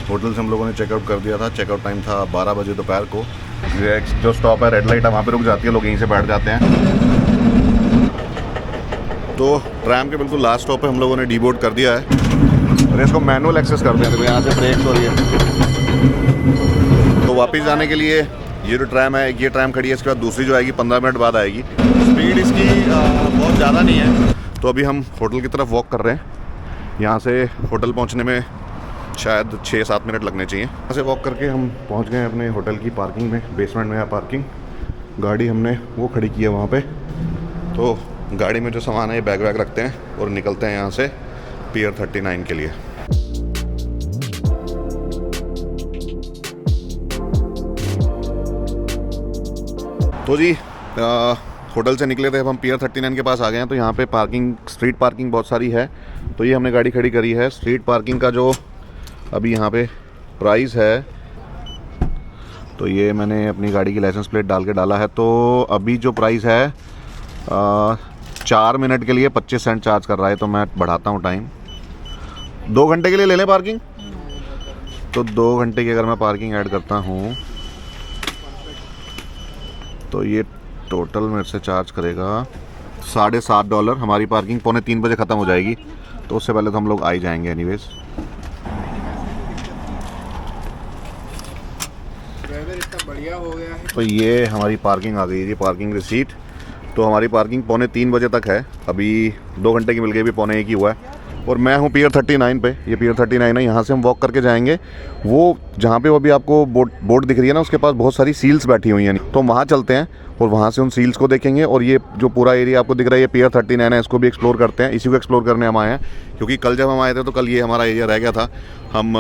Hotel से हम लोगों ने चेकआउट कर दिया था। चेकआउट टाइम था 12 बजे दोपहर को। ये जो स्टॉप है रेड लाइट है, वहाँ पे रुक जाती है, लोग यहीं से बैठ जाते हैं। तो ट्रैम के बिल्कुल लास्ट स्टॉप पे हम लोगों ने डीबोर्ड कर दिया है और इसको मैनुअल एक्सेस करते हैं। देखो यहाँ से ब्रेक्स हो रही है। तो वापस जाने के लिए ये जो ट्रैम है, ये ट्रैम खड़ी है, इसके बाद दूसरी जो आएगी 15 मिनट बाद आएगी। स्पीड इसकी बहुत ज़्यादा नहीं है। तो अभी हम होटल की तरफ वॉक कर रहे हैं। यहाँ से होटल पहुँचने में शायद 6-7 मिनट लगने चाहिए। यहाँ से वॉक करके हम पहुँच गए अपने होटल की पार्किंग में। बेसमेंट में है पार्किंग, गाड़ी हमने वो खड़ी की है वहाँ पे। तो गाड़ी में जो सामान है ये बैग वैग रखते हैं और निकलते हैं यहाँ से पियर 39 के लिए। तो जी होटल से निकले थे, अब हम पियर 39 के पास आ गए हैं। तो यहाँ पे पार्किंग, स्ट्रीट पार्किंग बहुत सारी है। तो ये हमने गाड़ी खड़ी करी है। स्ट्रीट पार्किंग का जो अभी यहाँ पे प्राइस है, तो ये मैंने अपनी गाड़ी की लाइसेंस प्लेट डाल के डाला है। तो अभी जो प्राइस है 4 मिनट के लिए 25 सेंट चार्ज कर रहा है। तो मैं बढ़ाता हूँ टाइम, 2 घंटे के लिए ले लें पार्किंग। तो 2 घंटे की अगर मैं पार्किंग ऐड करता हूँ तो ये टोटल मेरे से चार्ज करेगा $7.5। हमारी पार्किंग 2:45 बजे ख़त्म हो जाएगी, तो उससे पहले तो हम लोग आ ही जाएंगे एनीवेज। इतना बढ़िया हो गया है। तो ये हमारी पार्किंग आ गई है, ये पार्किंग रिसीट। तो हमारी पार्किंग 2:45 बजे तक है। अभी 2 घंटे की मिल गई, अभी 2:45 ही हुआ है। और मैं हूँ पियर 39 पे। ये पियर 39 है। यहाँ से हम वॉक करके जाएंगे वो जहाँ पे वो अभी आपको बोर्ड दिख रही है ना, उसके पास बहुत सारी सील्स बैठी हुई हैं। तो वहाँ चलते हैं और वहाँ से उन सील्स को देखेंगे। और ये जो पूरा एरिया आपको दिख रहा है ये पियर 39 है, इसको भी एक्सप्लोर करते हैं। इसी को एक्सप्लोर करने हम आए हैं, क्योंकि कल जब हम आए थे तो कल ये हमारा एरिया रह गया था। हम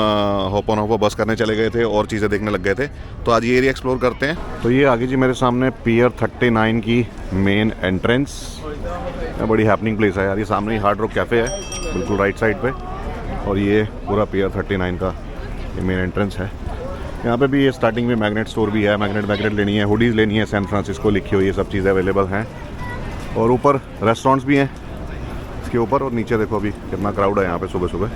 हॉप ऑन हॉप बस करने चले गए थे और चीज़ें देखने लग गए थे। तो आज ये एरिया एक्सप्लोर करते हैं। तो ये आगे जी मेरे सामने पियर 39 की मेन एंट्रेंस। बड़ी हैपनिंग प्लेस है यार। ये सामने ही हार्ड रॉक कैफ़े है, बिल्कुल राइट साइड पे। और ये पूरा पियर 39 का ये मेन एंट्रेंस है। यहाँ पे भी ये स्टार्टिंग में मैग्नेट स्टोर भी है। मैग्नेट लेनी है, हुडीज़ लेनी है, सैन फ्रांसिस्को लिखी हुई, ये सब चीज़ें अवेलेबल हैं। और ऊपर रेस्टोरेंट्स भी हैं इसके ऊपर। और नीचे देखो अभी कितना क्राउड है यहाँ पे सुबह सुबह।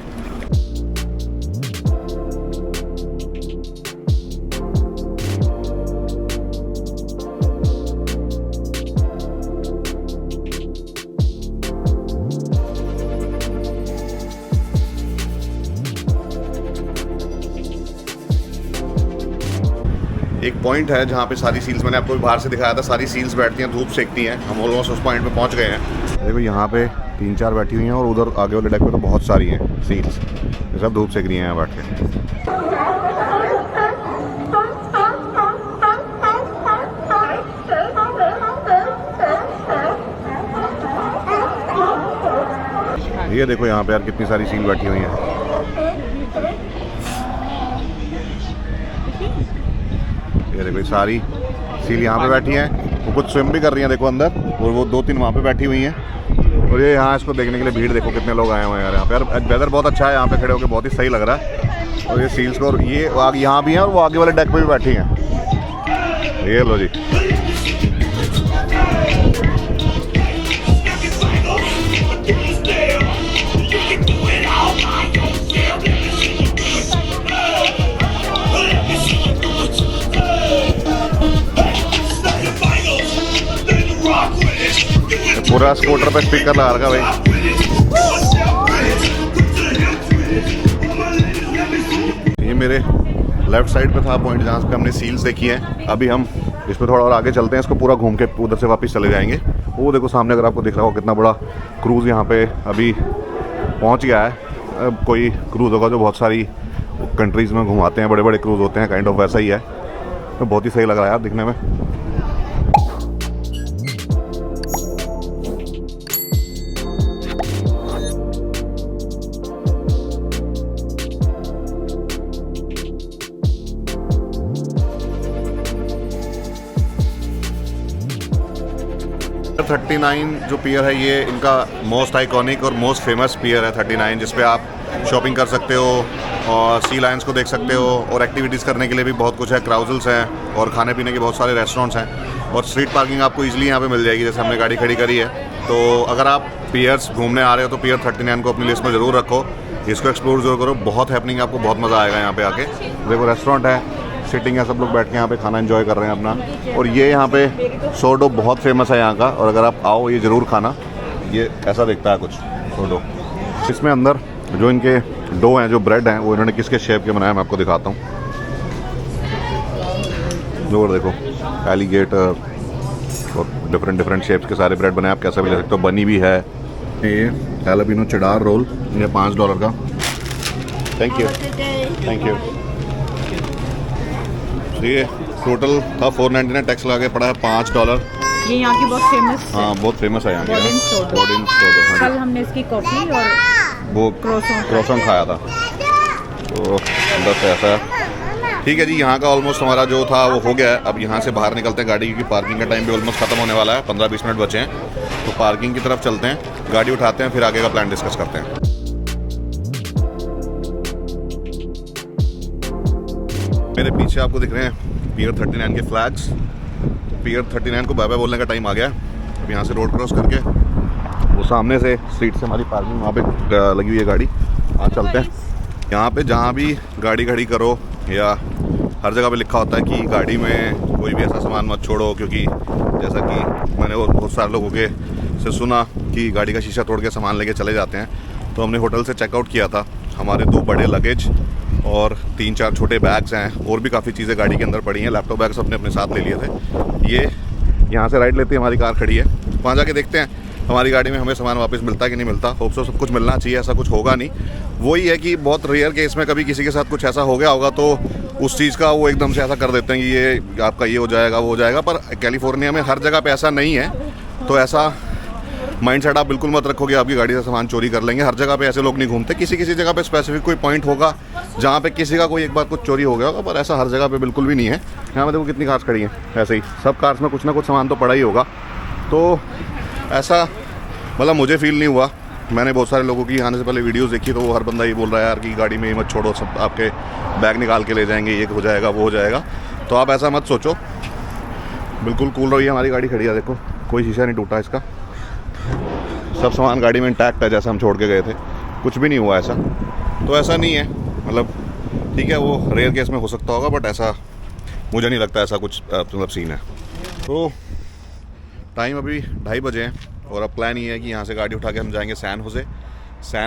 एक पॉइंट है जहाँ पे सारी सील्स, मैंने आपको बाहर से दिखाया था, सारी सील्स बैठती हैं, धूप सेकती हैं। हम ऑलमोस्ट उस पॉइंट पे पहुँच गए हैं। देखो यहाँ पे 3-4 बैठी हुई हैं और उधर आगे वाले डेक पे तो बहुत सारी हैं सील्स। ये सब धूप सेक रही हैं यहाँ बैठ के। ये देखो यहाँ पे यार कितनी सारी सील बैठी हुई हैं। ये देखो सारी सील यहाँ पे बैठी हैं। वो कुछ स्विम भी कर रही हैं देखो अंदर, और वो 2-3 वहाँ पे बैठी हुई हैं। और ये यहाँ इसको देखने के लिए भीड़ देखो कितने लोग आए हुए हैं यार। यहाँ पे यार वेदर बहुत अच्छा है, यहाँ पे खड़े होकर बहुत ही सही लग रहा है। और ये सील्स को, और ये यहाँ भी हैं और वो आगे वाले डेक पे भी बैठी हैं। ये लो जी, पूरा स्कूटर पे स्पीकर लगा रखा भाई। ये मेरे लेफ्ट साइड पे था पॉइंट जहाँ पे हमने सील्स देखी हैं। अभी हम इस पर थोड़ा और आगे चलते हैं, इसको पूरा घूम के उधर से वापस चले जाएंगे। वो देखो सामने अगर आपको दिख रहा हो कितना बड़ा क्रूज़ यहाँ पे अभी पहुँच गया है। अब कोई क्रूज़ होगा जो बहुत सारी कंट्रीज़ में घुमाते हैं, बड़े बड़े क्रूज़ होते हैं, काइंड ऑफ वैसा ही है। तो बहुत ही सही लग रहा है यार दिखने में। पियर 39 जो पियर है ये इनका मोस्ट आइकॉनिक और मोस्ट फेमस पियर है 39, जिस पे आप शॉपिंग कर सकते हो और सी लायंस को देख सकते हो, और एक्टिविटीज़ करने के लिए भी बहुत कुछ है, क्राउजल्स हैं और खाने पीने के बहुत सारे रेस्टोरेंट्स हैं, और स्ट्रीट पार्किंग आपको ईजिली यहाँ पे मिल जाएगी, जैसे हमने गाड़ी खड़ी करी है। तो अगर आप पियर्स घूमने आ रहे हो तो पियर 39 को अपनी लिस्ट में ज़रूर रखो। इसको एक्सप्लोर जरूर करो, बहुत हैपनिंग है, आपको बहुत मज़ा आएगा यहाँ पे आके। देखो रेस्टोरेंट है, सिटिंग है, सब लोग बैठ के यहाँ पे खाना एंजॉय कर रहे हैं अपना। और ये यहाँ पे सोडो बहुत फेमस है यहाँ का, और अगर आप आओ ये ज़रूर खाना। ये ऐसा दिखता है कुछ सोडो। इसमें अंदर जो इनके डो हैं, जो ब्रेड हैं, वो इन्होंने किसके शेप के बनाए मैं आपको दिखाता हूँ। जो देखो एलिगेटर और डिफरेंट शेप्स के सारे ब्रेड बने, आप कैसा भी ले सकते हो। बनी भी है। ये हैलापिनो चेडार रोल, ये $5 का। Thank you thank you. ये टोटल था $4.99, टैक्स लगा के पड़ा है $5। ये यहाँ की बहुत फेमस है। हाँ बहुत फेमस है यहाँ की। बॉर्डिन सोडा। बॉर्डिन सोडा। कल हमने इसकी कॉफ़ी और वो क्रोसन खाया था। तो अंदर से ऐसा है। ठीक है जी, यहाँ का ऑलमोस्ट हमारा जो था वो हो गया है। अब यहाँ से बाहर निकलते हैं गाड़ी, क्योंकि पार्किंग का टाइम भी ऑलमोस्ट ख़त्म होने वाला है। 15-20 मिनट बचे हैं, तो पार्किंग की तरफ चलते हैं, गाड़ी उठाते हैं, फिर आगे का प्लान डिस्कस करते हैं। मेरे पीछे आपको दिख रहे हैं पियर 39 के फ्लैग्स। पियर 39 को बाय बाय बोलने का टाइम आ गया। अब यहाँ से रोड क्रॉस करके वो सामने से स्ट्रीट से हमारी पार्किंग वहाँ पे लगी हुई है गाड़ी। आज चलते हैं। यहाँ पे जहाँ भी गाड़ी खड़ी करो या हर जगह पे लिखा होता है कि गाड़ी में कोई भी ऐसा सामान मत छोड़ो, क्योंकि जैसा कि मैंने बहुत सारे लोगों के से सुना कि गाड़ी का शीशा तोड़ के सामान लेके चले जाते हैं। तो हमने होटल से चेकआउट किया था, हमारे 2 बड़े लगेज और 3-4 छोटे बैग्स हैं, और भी काफ़ी चीज़ें गाड़ी के अंदर पड़ी हैं। लैपटॉप बैग्स अपने अपने साथ ले लिए थे। ये यहाँ से राइट लेते हैं, हमारी कार खड़ी है, वहाँ जाके देखते हैं हमारी गाड़ी में हमें सामान वापस मिलता है कि नहीं मिलता। होप सो सब कुछ मिलना चाहिए, ऐसा कुछ होगा नहीं। वही है कि बहुत रेयर केस में कभी किसी के साथ कुछ ऐसा हो गया होगा, तो उस चीज़ का वो एकदम से ऐसा कर देते हैं कि ये आपका ये हो जाएगा वो हो जाएगा। पर कैलिफोर्निया में हर जगह पे ऐसा नहीं है, तो ऐसा माइंडसेट आप बिल्कुल मत रखो कि आपकी गाड़ी से सामान चोरी कर लेंगे। हर जगह पे ऐसे लोग नहीं घूमते। किसी जगह पे स्पेसिफिक कोई पॉइंट होगा जहाँ पे किसी का कोई एक बार कुछ चोरी हो गया होगा, पर ऐसा हर जगह पे बिल्कुल भी नहीं है। यहाँ पे देखो कितनी कार्स खड़ी हैं, ऐसे ही सब कार्स में कुछ ना कुछ सामान तो पड़ा ही होगा। तो ऐसा मतलब मुझे फील नहीं हुआ। मैंने बहुत सारे लोगों की आने से पहले वीडियोस देखी, तो वो हर बंदा ये बोल रहा है यार कि गाड़ी में मत छोड़ो, सब आपके बैग निकाल के ले जाएंगे, ये हो जाएगा वो हो जाएगा। तो आप ऐसा मत सोचो, बिल्कुल कूल रही है। हमारी गाड़ी खड़ी है, देखो कोई शीशा नहीं टूटा इसका, सब सामान गाड़ी में इंटैक्ट है जैसे हम छोड़ के गए थे, कुछ भी नहीं हुआ ऐसा। तो ऐसा नहीं है, मतलब ठीक है वो रेयर केस में हो सकता होगा, बट ऐसा मुझे नहीं लगता ऐसा कुछ मतलब सीन है। तो टाइम अभी 2:30 बजे हैं, और अब प्लान ये है कि यहाँ से गाड़ी उठा के हम जाएंगे सैन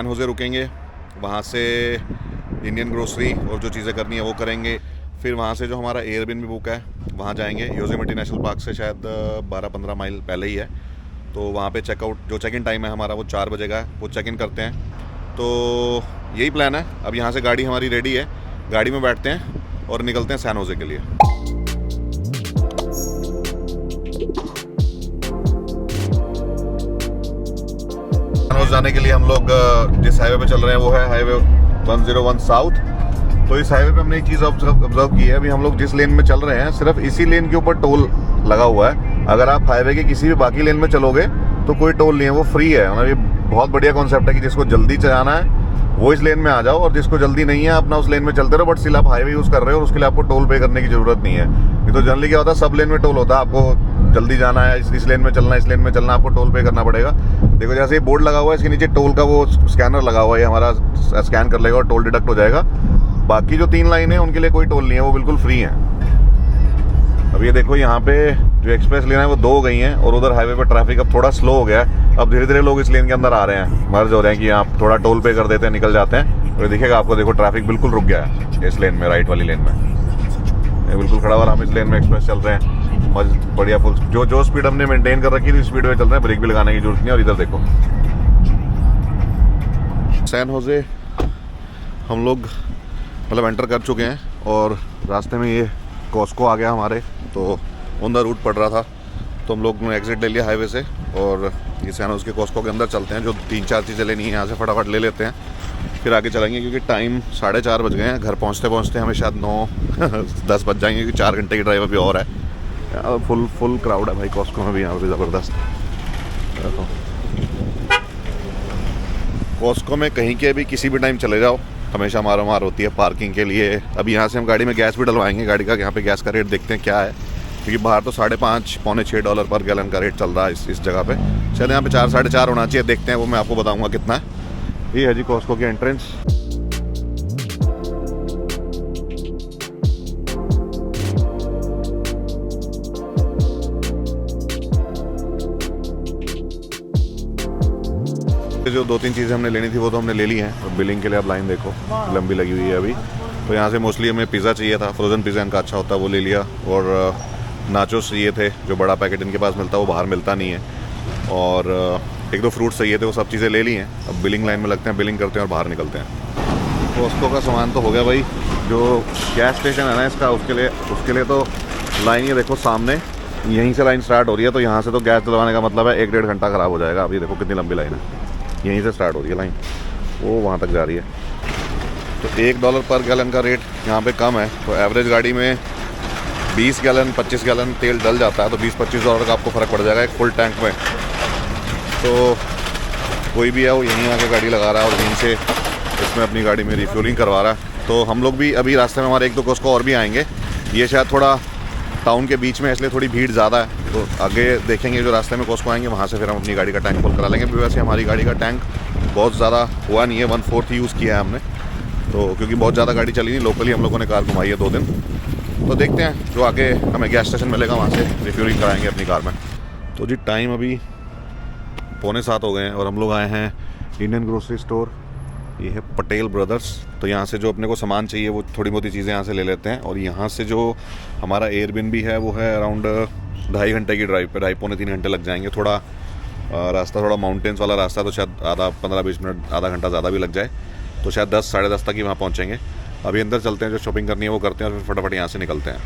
होजे रुकेंगे, वहाँ से इंडियन ग्रोसरी और जो चीज़ें करनी है वो करेंगे। फिर वहाँ से जो हमारा एयरबिनबी बुक है वहाँ जाएंगे। योसेमिटी नेशनल पार्क से शायद 12-15 माइल पहले ही है, तो वहाँ पे चेक इन टाइम है हमारा वो 4 बजे का है, वो चेक इन करते हैं। तो यही प्लान है। अब यहाँ से गाड़ी हमारी रेडी है, गाड़ी में बैठते हैं और निकलते हैं सैन होजे के लिए। जाने के लिए हम लोग जिस हाईवे पे चल रहे हैं वो है हाईवे 101 साउथ। तो इस हाईवे पे हमने एक चीज़ ऑब्जर्व की है, अभी हम लोग जिस लेन में चल रहे हैं सिर्फ इसी लेन के ऊपर टोल लगा हुआ है। अगर आप हाईवे के किसी भी बाकी लेन में चलोगे तो कोई टोल नहीं है, वो फ्री है। मतलब ये बहुत बढ़िया कॉन्सेप्ट है कि जिसको जल्दी चलाना है वो इस लेन में आ जाओ, और जिसको जल्दी नहीं है अपना उस लेन में चलते रहो, बट स्टिल आप हाईवे यूज़ कर रहे हो और उसके लिए आपको टोल पे करने की ज़रूरत नहीं है। नहीं तो जनरली क्या होता है, सब लेन में टोल होता है, आपको जल्दी जाना है इस लेन में चलना है, इस लेन में चलना, आपको टोल पे करना पड़ेगा। देखो जैसे ये बोर्ड लगा हुआ है, इसके नीचे टोल का वो स्कैनर लगा हुआ है, हमारा स्कैन कर लेगा और टोल डिडक्ट हो जाएगा। बाकी जो 3 लाइन है उनके लिए कोई टोल नहीं है, वो बिल्कुल फ्री है। अब ये देखो यहाँ पे जो एक्सप्रेस लेन है वो 2 हो गई हैं, और उधर हाईवे पे ट्रैफिक अब थोड़ा स्लो हो गया है। अब धीरे धीरे लोग इस लेन के अंदर आ रहे हैं, मर्ज हो रहे हैं कि आप थोड़ा टोल पे कर देते हैं, निकल जाते हैं। तो दिखेगा आपको, देखो ट्रैफिक बिल्कुल रुक गया है इस लेन में, राइट वाली लेन में ये बिल्कुल खड़ा हुआ। हम इस लेन में एक्सप्रेस चल रहे हैं, मस्त बढ़िया फुल जो स्पीड हमने मेंटेन कर रखी थी स्पीड में चल रहे हैं, ब्रेक भी लगाने की जरूरत नहीं है। और इधर देखो सैन होजे हम लोग मतलब एंटर कर चुके हैं, और रास्ते में ये कॉस्को आ गया हमारे, तो ऑन द रूट पड़ रहा था, तो हम लोग ने एग्जिट ले लिया हाईवे से, और ये सैन होजे के कॉस्को के अंदर चलते हैं। जो 3-4 चीज़ें लेनी है यहाँ से फटाफट ले लेते हैं, फिर आगे चलेंगे, क्योंकि टाइम 4:30 बज गए हैं। घर पहुँचते हमें शायद 9-10 बज जाएंगे, क्योंकि 4 घंटे की ड्राइव अभी और है। फुल क्राउड है भाई कॉस्को में भी, यहाँ पे ज़बरदस्त। कॉस्को में कहीं के भी किसी भी टाइम चले जाओ, हमेशा मार होती है पार्किंग के लिए। अभी यहाँ से हम गाड़ी में गैस भी डलवाएंगे, गाड़ी का यहाँ पे गैस का रेट देखते हैं क्या है, क्योंकि बाहर तो $5.5-6 पर गैलन का रेट चल रहा है इस जगह पे। चलो यहाँ पे 4-4.5 होना चाहिए, देखते हैं वो मैं आपको बताऊँगा कितना है। ये है जी कॉस्को की एंट्रेंस। जो 2-3 चीज़ें हमने लेनी थी वो तो हमने ले ली हैं, और बिलिंग के लिए आप लाइन देखो लंबी लगी हुई है अभी। तो यहाँ से मोस्टली हमें पिज़्ज़ा चाहिए था, फ्रोज़न पिज़्ज़ा इनका अच्छा होता है, वो ले लिया। और नाचोस चाहिए थे, जो बड़ा पैकेट इनके पास मिलता है वो बाहर मिलता नहीं है। और 1-2 फ्रूट्स चाहिए थे, वो सब चीज़ें ले ली हैं। अब बिलिंग लाइन में लगते हैं, बिलिंग करते हैं और बाहर निकलते हैं। कॉस्को का सामान तो हो गया भाई। जो गैस स्टेशन है ना इसका, उसके लिए तो लाइन ये देखो सामने, यहीं से लाइन स्टार्ट हो रही है। तो यहाँ से तो गैस डलवाने का मतलब है 1-1.5 घंटा ख़राब हो जाएगा। अभी देखो कितनी लंबी लाइन है, यहीं से स्टार्ट हो रही है लाइन, वो वहाँ तक जा रही है। तो $1 पर गैलन का रेट यहाँ पे कम है। तो एवरेज गाड़ी में 20 गैलन 25 गैलन तेल डल जाता है, तो $20-25 का आपको फ़र्क पड़ जाएगा एक फुल टैंक में। तो कोई भी है वो यहीं आके गाड़ी लगा रहा है और यहीं से इसमें अपनी गाड़ी में रिफ्यूलिंग करवा रहा है। तो हम लोग भी अभी रास्ते में हमारे 1-2 कॉस्को और भी आएंगे। ये शायद थोड़ा टाउन के बीच में, इसलिए थोड़ी भीड़ ज़्यादा है। तो आगे देखेंगे जो रास्ते में कॉस्को आएंगे, वहाँ से फिर हम अपनी गाड़ी का टैंक फुल करा लेंगे। वैसे हमारी गाड़ी का टैंक बहुत ज़्यादा हुआ नहीं है, 1/4 ही यूज़ किया है हमने। तो क्योंकि बहुत ज़्यादा गाड़ी चली नहीं, लोकली हम लोगों ने कार घुमाई है 2 दिन। तो देखते हैं जो आगे हमें गैस स्टेशन मिलेगा वहाँ से रिफ्यूलिंग कराएंगे अपनी कार में। तो जी टाइम अभी 6:45 हो गए हैं और हम लोग आए हैं इंडियन ग्रोसरी स्टोर। ये है पटेल ब्रदर्स। तो यहाँ से जो अपने को सामान चाहिए वो थोड़ी बहुत चीज़ें यहाँ से ले लेते हैं। और यहाँ से जो हमारा एयरबिनबी है वो है अराउंड 2.5 घंटे की ड्राइव पे, 2.5-3 घंटे लग जाएंगे। थोड़ा रास्ता थोड़ा माउंटेन्स वाला रास्ता, तो शायद 15-20 मिनट आधा घंटा ज़्यादा भी लग जाए। तो शायद 10-10:30 तक ही वहाँ पहुँचेंगे। अभी अंदर चलते हैं, जो शॉपिंग करनी है वो करते हैं और फिर फटाफट यहाँ से निकलते हैं।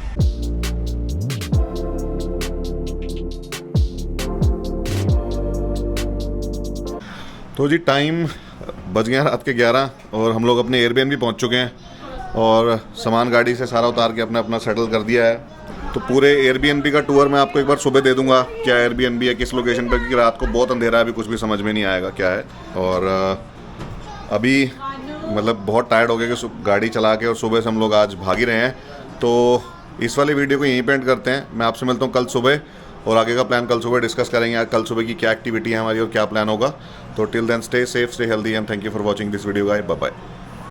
तो जी टाइम बज गया रात के 11 और हम लोग अपने एयरबिनबी पहुंच चुके हैं और सामान गाड़ी से सारा उतार के अपना सेटल कर दिया है। तो पूरे एयरबीएनबी का टूर मैं आपको एक बार सुबह दे दूंगा, क्या एयरबीएनबी है, किस लोकेशन पर, क्योंकि रात को बहुत अंधेरा है, अभी कुछ भी समझ में नहीं आएगा क्या है। और अभी मतलब बहुत टायर्ड हो गए कि गाड़ी चला के और सुबह से हम लोग आज भाग ही रहे हैं। तो इस वाली वीडियो को यहीं पे एंड करते हैं। मैं आपसे मिलता हूँ कल सुबह और आगे का प्लान कल सुबह डिस्कस करेंगे, कल सुबह की क्या एक्टिविटी है हमारी और क्या प्लान होगा। तो till then stay safe, stay healthy and thank you for watching this video guys. Bye bye.